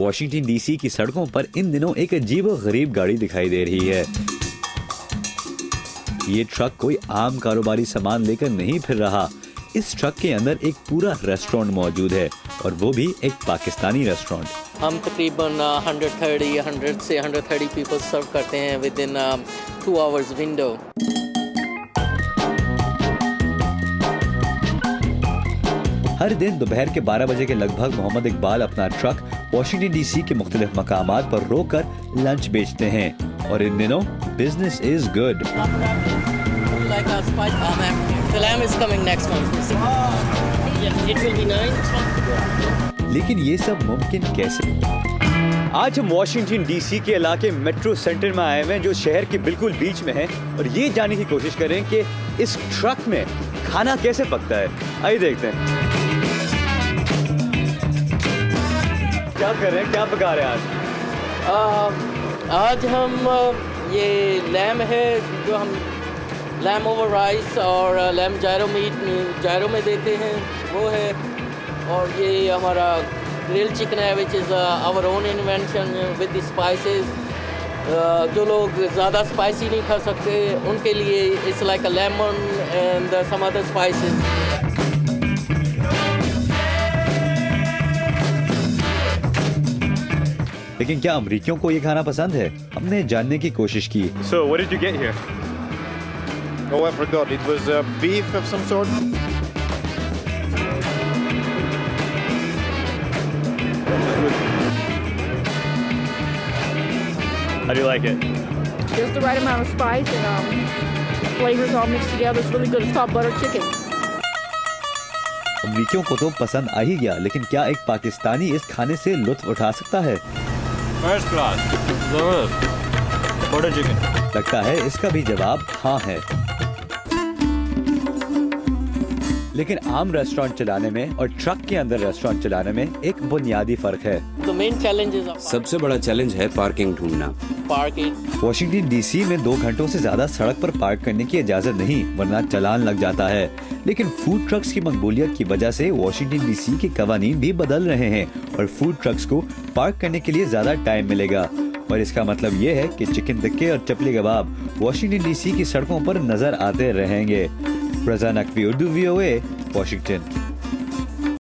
Washington DC की सड़कों पर इन दिनों एक अजीबोगरीब गाड़ी दिखाई दे रही है। ये ट्रक कोई आम कारोबारी सामान लेकर नहीं फिर रहा। इस ट्रक के अंदर एक पूरा रेस्टोरेंट मौजूद है और वो भी एक पाकिस्तानी रेस्टोरेंट। हम तकरीबन 100 से 130 पीपल सर्व करते हैं विद इन 2 आवर्स विंडो। हर दिन दोपहर के 12 बजे के लगभग मोहम्मद इकबाल अपना ट्रक वॉशिंगटन डीसी के मुख्तलिफ मकामात पर रोककर लंच बेचते हैं और इन दिनों बिजनेस इज गुड। लेकिन ये सब मुमकिन कैसे? आज हम वॉशिंगटन डीसी के इलाके मेट्रो सेंटर में आए हुए हैं जो शहर के बिल्कुल बीच में है और ये जानने की कोशिश करें कि इस ट्रक में खाना कैसे पकता है। आइए देखते हैं क्या कर रहे हैं, क्या पका रहे हैं आज? आज हम ये लैम है जो हम लैम ओवर राइस और लैम जायरो मीट जायरो में देते हैं वो है, और ये हमारा ग्रिल चिकन है which is our own invention with the spices. जो लोग ज़्यादा स्पाइसी नहीं खा सकते उनके लिए it's like a lemon and some other spices. लेकिन क्या अमरीकियों को ये खाना पसंद है? हमने जानने की कोशिश की। So what did you get here? Oh, I forgot. It was beef of some sort. How do you like it? Just the right amount of spice and flavors all mixed together. It's really good. It's called butter chicken. अमरीकियों को तो पसंद आ ही गया, लेकिन क्या एक पाकिस्तानी इस खाने से लुत्फ उठा सकता है? फर्स्ट क्लास, जबरदस्त, बटर चिकन। लगता है इसका भी जवाब हाँ है। लेकिन आम रेस्टोरेंट चलाने में और ट्रक के अंदर रेस्टोरेंट चलाने में एक बुनियादी फर्क है। सबसे बड़ा चैलेंज है पार्किंग ढूंढना। वॉशिंगटन डीसी में 2 घंटों से ज्यादा सड़क पर पार्क करने की इजाजत नहीं, वरना चालान लग जाता है। लेकिन फूड ट्रक्स की मकबूलियत की वजह से वॉशिंगटन डीसी के कवानीन भी बदल रहे हैं और फूड ट्रक्स को पार्क करने के लिए ज्यादा टाइम मिलेगा। और इसका मतलब ये है कि चिकन टिक्के और चपली कबाब वॉशिंगटन डीसी की सड़कों पर नजर आते रहेंगे। रज़ा नकवी, उर्दू VOA, वॉशिंगटन।